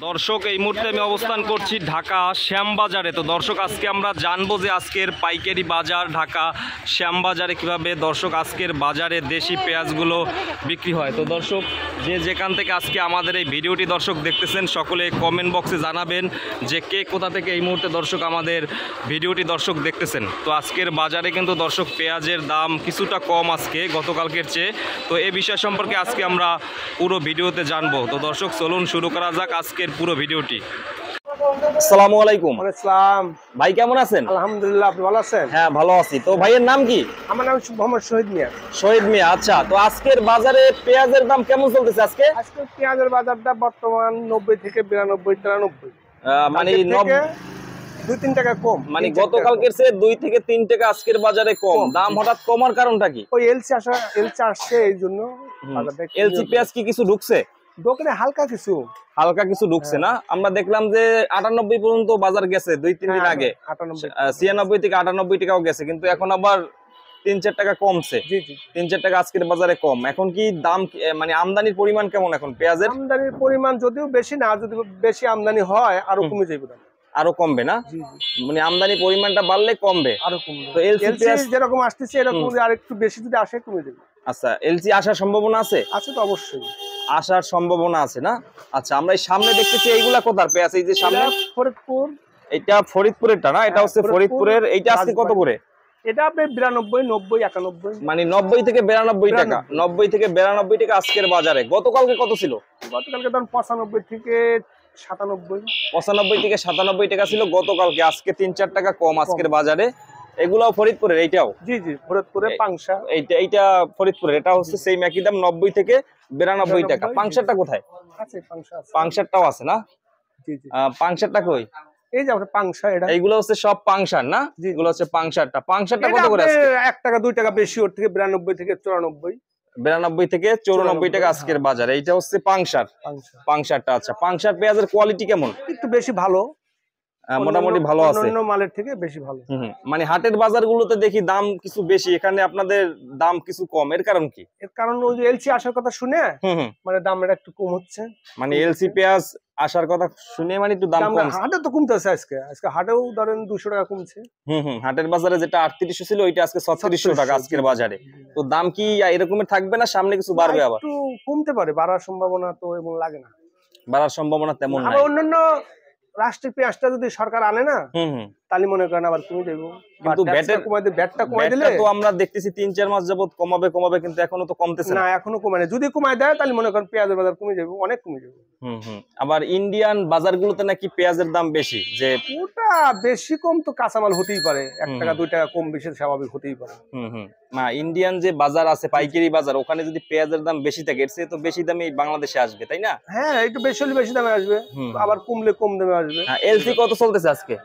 দর্শক এই মুহূর্তে আমি অবস্থান করছি ঢাকা শ্যামবাজারে। তো দর্শক আজকে আমরা জানবো যে আজকের পাইকারি বাজার ঢাকা শ্যামবাজারে কিভাবে দর্শক আজকের বাজারে দেশি পেঁয়াজগুলো বিক্রি হয়। তো দর্শক যে যেখান থেকে আজকে আমাদের এই ভিডিওটি দর্শক দেখতেছেন সকলে কমেন্ট বক্সে জানাবেন যে কে কোথা থেকে এই মুহূর্তে দর্শক আমাদের ভিডিওটি দর্শক দেখতেছেন। তো আজকের বাজারে কিন্তু দর্শক পেঁয়াজের দাম কিছুটা কম আজকে গতকালকের চেয়ে। তো এই বিষয় সম্পর্কে আজকে আমরা পুরো ভিডিওতে জানবো। তো দর্শক চলুন শুরু করা যাক আজকের পুরো ভিডিওটি। আসসালামু আলাইকুম। আসসালাম ভাই কেমন আছেন? আলহামদুলিল্লাহ, আপনি ভালো আছেন? হ্যাঁ ভালো আছি। তো ভাইয়ের নাম কি? আমার নাম মোহাম্মদ শহীদ মিয়া। শহীদ মিয়া, আচ্ছা। তো আজকের বাজারে পেঁয়াজের দাম কেমন চলতেছে আজকে? আজকে পেঁয়াজের বাজারটা বর্তমান 90 থেকে 92 93, মানে 2-3 টাকা কম। মানে গতকালকের চেয়ে 2 থেকে 3 টাকা আজকের বাজারে কম। দাম হঠাৎ কমার কারণটা কি? ওই এলসি আসছে এই জন্য এলসি পেঁয়াজ কি কিছু ঢুকছে? দোকানে হালকা কিছু ঢুকছে না? আমরা দেখলাম যে 98 পর্যন্ত বাজার গেছে 2-3 দিন আগে, 96 থেকে 98 টাকাও গেছে, কিন্তু এখন আবার 3-4 টাকা কমছে। 3-4 টাকা আজকের বাজারে কম। এখন কি দাম মানে আমদানির পরিমাণ কেমন এখন পেঁয়াজের? আমদানির পরিমাণ যদিও বেশি না, যদি বেশি আমদানি হয় আরো কমে যাবে দাম। আরো কমবে না? মানে আমদানি পরিমাণটা বাড়লে কমবে আরো কমবে। তো এলসি পেঁয়াজ যেরকম আসতেছে এরকম আর একটু বেশি যদি আসে কমে যাবে। আচ্ছা, এলসি আসার সম্ভাবনা আছে? আছে তো অবশ্যই, আসার সম্ভাবনা আছে না? আচ্ছা, আমরা এই সামনে দেখতেছি এইগুলা কোথার পেঁয়াজ? এই যে সামনে ফরিদপুর, এটা ফরিদপুরেরটা না? এটা হচ্ছে ফরিদপুরের। এইটা আজকে কত করে? এটা আপনি 92, 90, 91, মানে 90 থেকে 92 টাকা। 90 থেকে 92 টাকা আজকের বাজারে। গতকালকে কত ছিল? গতকালকে ধরুন 95 থেকে 97। 95 থেকে 97 টাকা ছিল গতকালকে। আজকে 3-4 টাকা কম আজকের বাজারে। এগুলাও ফরিদপুরের? এইটাও? জি জি, ফরিদপুরের পাংশা। এইটা ফরিদপুরের। এটা হচ্ছে সেই একই দাম 90 থেকে 92 টাকা। পাংশারটা কোথায়? আছে পাংশা আছে। পাংশারটাও আছে না? জি জি। পাংশারটা কই? এই যে আপনার পাংশা, এটা এইগুলো হচ্ছে সব পাংশার না? এগুলো হচ্ছে পাংশারটা। পাংশারটা কত করে আজকে? 1 টাকা 2 টাকা বেশি ওর থেকে, 92 থেকে 94। 92 থেকে 94 টাকা আজকের বাজারে। এইটা হচ্ছে পাংশার। পাংশারটা। আচ্ছা, পাংশার পেঁয়াজের কোয়ালিটি কেমন? একটু বেশি ভালো, মোটামুটি ভালো আছে। অন্য মালের থেকে বেশি ভালো। মানে হাটের বাজারগুলোতে দেখি দাম কিছু বেশি, এখানে আপনাদের দাম কিছু কম। এর কারণ কি? এর কারণ ওই যে এলসি আসার কথা শুনে মানে দামটা একটু কম হচ্ছে। মানে এলসি পেঁয়াজ আসার কথা শুনে মানে একটু দাম কম। হাটে তো কমতেছে, আজকে হাটেও ধরেন 200 টাকা কমছে। হাটের বাজারে যেটা 3800 ছিল ওইটা আজকে 3600 টাকা আজকের বাজারে। তো দাম কি এরকমের থাকবে না সামনে কিছু বাড়বে? আবার একটু কমতে পারে, বাড়ার সম্ভাবনা তো এমন লাগে না। বাড়ার সম্ভাবনা তেমন নাই। অন্যান্য রাষ্ট্রীয় পেঁয়াজটা যদি সরকার আনে না তাহলে মনে করেন আবার কমে যাবে। কিন্তু ব্যাটটা কমাই দিলে তো আমরা দেখতেছি 3-4 মাস যাবত কমাবে, কিন্তু এখনো তো কমতেছে না। এখনো কমে না। যদি কমায় দেয় তাহলে মনে করেন পেঁয়াজের বাজার কমে যাবে, অনেক কমে যাবে। আবার ইন্ডিয়ান বাজারগুলোতে নাকি পেঁয়াজের দাম বেশি। যে ওটা বেশি কম তো কাঁচামাল হতেই পারে, 1 টাকা 2 টাকা কম বেশি স্বাভাবিক হতেই পারে। না, ইন্ডিয়ান যে বাজার আছে পাইকারি বাজার, ওখানে যদি পেঁয়াজের দাম বেশি থাকে এর চেয়ে তো বেশি দামে বাংলাদেশে আসবে, তাই না? হ্যাঁ, একটু বেশি হলে বেশি দামে আসবে, আবার কমলে কম দামে আসবে। এলসি কত চলতেছে আজকে?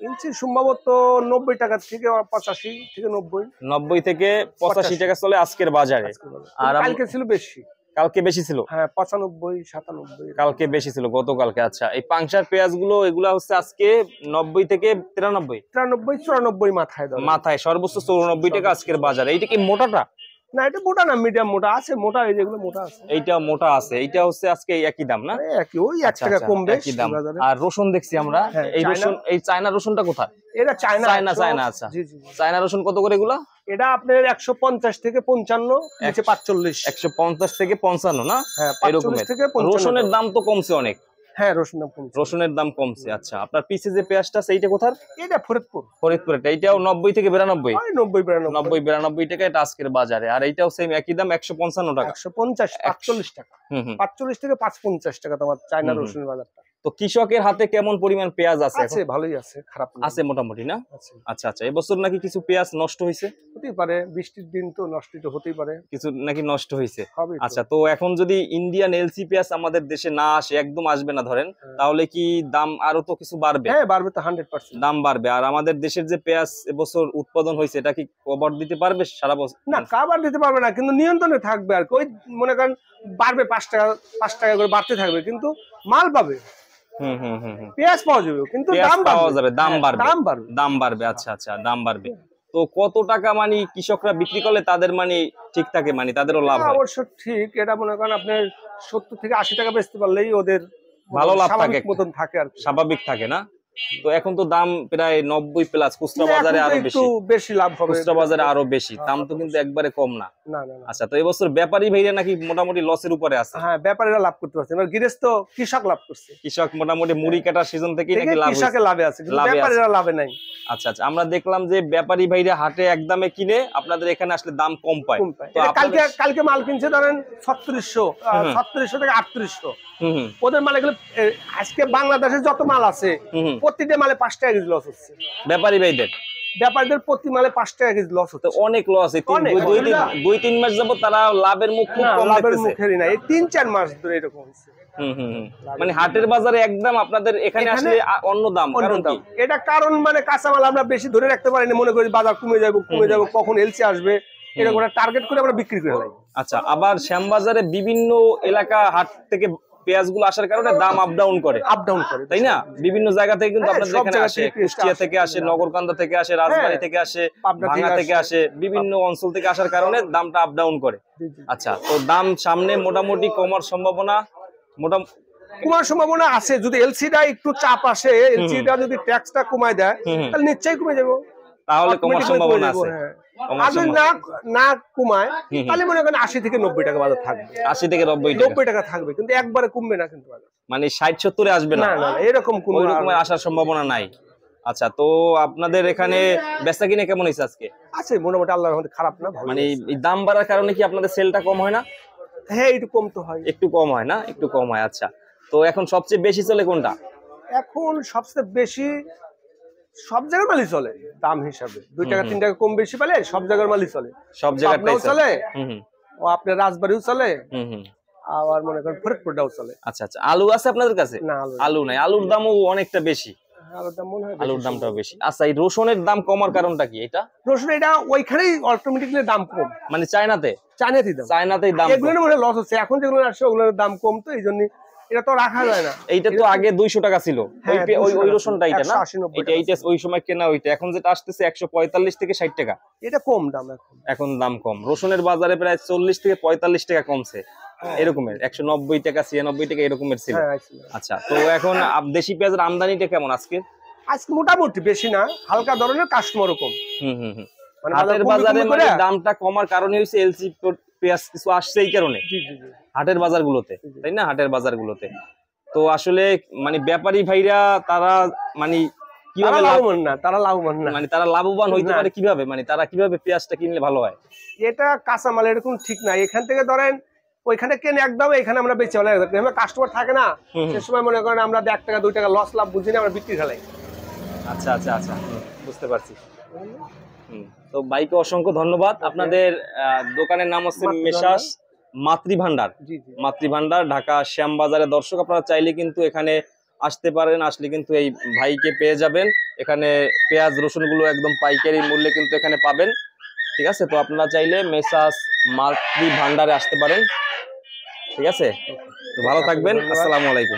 ইঞ্চি সম্ভবত 90 টাকা থেকে 85 থেকে 90। 90 থেকে 85 টাকা চলে আজকের বাজারে। আর কালকে ছিল বেশি। কালকে বেশি ছিল? হ্যাঁ, 95 97 কালকে বেশি ছিল গতকালকে। আচ্ছা, এই পাংশার পেঁয়াজ গুলো এগুলা হচ্ছে আজকে 90 থেকে 93 94 মাথায় সর্বোচ্চ 94 টাকা আজকের বাজারে। এইটা কি মোটাটা? না, এটা মোটা না, মিডিয়াম মোটা আছে। মোটা এই যেগুলো মোটা আছে, এইটা মোটা আছে। এইটা হচ্ছে আজকে একই দাম না? একই, ওই 1 টাকা কম বেশি দাম। আর রসুন দেখছি আমরা, এই রসুন, এই চায়না রসুনটা কোথায়? এটা চায়না। আচ্ছা, চায়না রসুন কত করে এগুলা? এটা আপনার 150 থেকে 55, নিচে 45। 150 থেকে 55 না? হ্যাঁ, 45 থেকে 55। রসুনের দাম তো কমছে অনেক। হ্যাঁ, রসুনের দাম কমছে। আচ্ছা, আপনার পিছে যে পেঁয়াজটা সেইটা কোথার? এটা ফরিদপুরের। এইটাও 90 থেকে 92? 90-92 টাকা এটা আজকের বাজারে। আর এইটাও সেম একই দাম 155 টাকা। 150 টাকা। 45 থেকে 55 টাকা তোমার চায়না রসুনের বাজারটা। তো কৃষকের হাতে কেমন পরিমাণ পেঁয়াজ আছে? ভালোই আছে, খারাপ না আছে মোটামুটি না? আচ্ছা আচ্ছা, এবছর নাকি কিছু পেঁয়াজ নষ্ট হয়েছে? হতেই পারে, বৃষ্টির দিন তো নষ্ট তো হতেই পারে, কিছু নাকি নষ্ট হয়েছে। আচ্ছা, তো এখন যদি ইন্ডিয়ান এলসি পেঁয়াজ আমাদের দেশে না আসে, একদম আসবে না ধরেন, তাহলে কি দাম আরো তো কিছু বাড়বে? হ্যাঁ, বাড়বে তো, 100% দাম বাড়বে। আর আমাদের দেশের যে পেঁয়াজ এবছর উৎপাদন হয়েছে এটা কি কভার দিতে পারবে সারা বছর? না, কভার দিতে পারবে না, কিন্তু নিয়ন্ত্রণে থাকবে। আর ওই মনে করেন বাড়বে 5 টাকা করে বাড়তে থাকবে, কিন্তু মাল পাবে। পেঁয়াজ পাওয়া যাবে, কিন্তু দাম পাওয়া যাবে, দাম বাড়বে। আচ্ছা আচ্ছা, দাম বাড়বে। তো কত টাকা মানে কৃষকরা বিক্রি করলে তাদের মানে ঠিক থাকে, মানে তাদেরও লাভ হয়? অবশ্য ঠিক। এটা মনে করেন আপনার 70 থেকে 80 টাকা বেচতে পারলেই ওদের ভালো লাভ থাকে, স্বাভাবিক মতন থাকে আর কি। স্বাভাবিক থাকে না। তো এখন তো দাম প্রায় 90 প্লাস, খুচরা বাজারে আরো একটু বেশি, বেশি লাভ হবে, খুচরা বাজারে আরো বেশি, দাম তো কিন্তু একবারে কম না। না না না। আচ্ছা, তো এবছর ব্যাপারী ভাইরা নাকি মোটামুটি লসের উপরে আছে? হ্যাঁ, ব্যাপারীরা লাভ করতে পারছে, এবার গৃহস্থ কৃষক লাভ করছে, কৃষক মোটামুটি মুড়ি কাটার সিজন থেকেই নাকি লাভ হয়েছে। কৃষকের লাভে আছে, কিন্তু লাভে আছে। ব্যাপারীরা লাভে নাই। আচ্ছা আচ্ছা, আমরা দেখলাম যে ব্যাপারী ভাইরা হাটে একদমে কিনে, আপনাদের এখানে আসলে দাম কম পায়। কম পায়। তো এটা আপনাদের- কালকে মাল কিনছে ধরেন 3600 3700 থেকে 3800। হুম হুম ওদের মাল এগুলো আজকে বাংলাদেশে যত মাল আছে হুম হুম। প্রতিটা মালে 5 টাকা কেজি লস হচ্ছে, ব্যাপারী ভাইদের ব্যাপারীদের প্রতি মালে 5 টাকা কেজি লস তো হচ্ছে। অনেক লস। অনেক। 2-3 মাস যাবত তারা লাভের মুখ খুব না, কম লাভের দেখতেছে। মুখেরই না, এই 3-4 মাস ধরে এরকম হচ্ছে। হুম হুম হুম। মানে হাটের বাজারে একদম আপনাদের এখানে এখানে আসলে অন্য দাম, অন্য কারণ দাম। কি? এটা কারণ মানে কাঁচামাল আমরা বেশি ধরে রাখতে পারি না, মনে করি বাজার কমে যাবো কখন এলসি আসবে, এরকম একটা টার্গেট করে আমরা বিক্রি করে ফেলাই। আচ্ছা, আবার শ্যামবাজারে বিভিন্ন এলাকা হাট থেকে পেঁয়াজগুলো আসার কারণে দাম আপ ডাউন করে, তাই না? বিভিন্ন জায়গা থেকে কিন্তু হ্যাঁ, আপনাদের সব এখানে জায়গা আসে, থেকে কুষ্টিয়া আসে। থেকে আসে, নগরকান্দা থেকে আসে, রাজবাড়ী থেকে আসে, পাবনা থেকে ভাঙ্গা থেকে আসে। আসে, বিভিন্ন অঞ্চল থেকে আসার কারণে দামটা আপ ডাউন করে। জি, জি। আচ্ছা, তো দাম সামনে মোটামুটি কমার সম্ভাবনা কমার সম্ভাবনা আছে, যদি এলসিটা একটু চাপ আসে, এলসিটা যদি ট্যাক্সটা কমায় দেয় তাহলে নিশ্চয়ই কমে যাবে, তাহলে কমার Automatically সম্ভাবনা কমে যাবে, আছে। হ্যাঁ। কমার আর যদি না কমায় তাহলে মনে করেন 80 থেকে 90 টাকা বাজার থাকবে, 80 থেকে 90 টাকা, 90 টাকা থাকবে, কিন্তু একবারে কমবে না কিন্তু বাজার। মানে 60-70 আসবে না, না না না, এরকম কোনো ওই রকমের আসার সম্ভাবনা নাই। আচ্ছা, তো আপনাদের এখানে বেচা কিনে কেমন হয়েছে আজকে? আছে মোটামুটি, আল্লাহর রহমতে খারাপ না, ভালো। মানে এই দাম বাড়ার কারণে কি আপনাদের সেলটা কম হয় না? হ্যাঁ, একটু কম তো হয়, একটু কম হয় না, একটু কম হয়। আচ্ছা, তো এখন সবচেয়ে বেশি চলে কোনটা? এখন সবচেয়ে বেশি সব জায়গার মালই চলে দাম হিসাবে, 2 টাকা 3 টাকা কম বেশি পেলে সব জায়গার মালই চলে, সব জায়গাটাই পাবনাও চলে, হুম হুম ও আপনার রাজবাড়িও চলে, হুম হুম। আবার মনে করেন ফরিদপুরটাও চলে। আচ্ছা আচ্ছা, আলু আছে আপনাদের কাছে? না, আলু নাই, আলুর দামও অনেকটা বেশি, আলুর দাম মনে হয় আলুর দামটাও বেশি। আচ্ছা, এই রসুনের দাম কমার কারণটা কি? এটা রসুন এটা ওইখানেই অটোমেটিক্যালি দাম কম, মানে চায়নাতেই দাম কম। এগুলোর মনে লস হচ্ছে, এখন যেগুলো আসছে ওগুলোর দাম কম, তো এই জন্য এটা তো রাখা যায় না। এইটা তো আগে 200 টাকা ছিল, হ্যাঁ, ওই রসুনটা, এটা না? 180-90 এটা এইটা ওই সময় কেনা, ওইটা এখন যেটা আসতেছে 145 থেকে 60 টাকা, এটা কম দাম এখন দাম কম। রসুনের বাজারে প্রায় 40 থেকে 45 টাকা কমছে, এরকমের 190 টাকা 96 টাকা এরকমের ছিল। হ্যাঁ, আচ্ছা, তো এখন দেশি পেঁয়াজের আমদানিটা কেমন আজকে? আজকে মোটামুটি বেশি না, হালকা ধরনের কাস্টমারও কম, হুম হুম হুম। মানে হাটের কমে বাজারে কমে মানে করে। দামটা কমার কারণে হচ্ছে এলসি পেঁয়াজ কিছু আসছে এই কারণে জি জি জি। হাটের বাজারগুলোতে, তাই না? হাটের বাজারগুলোতে তো আসলে মানে ব্যাপারী ভাইরা তারা মানে কিভাবে তারা লাভবান না, মানে তারা লাভবান হইতে না। পারে কিভাবে, মানে তারা কিভাবে পেঁয়াজটা কিনলে ভালো হয়? এটা কাঁচামাল এরকম ঠিক না, এখান থেকে ধরেন ওইখানে কেন একদম, এখানে আমরা বেচে ফেলাই, কাস্টমার থাকে না, সে সময় মনে করেন আমরা 1 টাকা 2 টাকা লস লাভ বুঝি না, আমরা বিক্রি ফেলাই। আচ্ছা আচ্ছা আচ্ছা, বুঝতে পারছি। তো ভাইকে অসংখ্য ধন্যবাদ। আপনাদের দোকানের নাম হচ্ছে মেসাস মাতৃভান্ডার, জি জি। মাতৃভান্ডার, ঢাকা শ্যামবাজারে। দর্শক, আপনারা চাইলে কিন্তু এখানে আসতে পারেন, আসলে কিন্তু এই ভাইকে পেয়ে যাবেন। এখানে পেঁয়াজ রসুনগুলো একদম পাইকারি মূল্যে কিন্তু এখানে পাবেন, ঠিক আছে? তো আপনারা চাইলে মেসাস মাতৃভান্ডারে আসতে পারেন, ঠিক আছে? তো ভালো থাকবেন, আসসালামু আলাইকুম।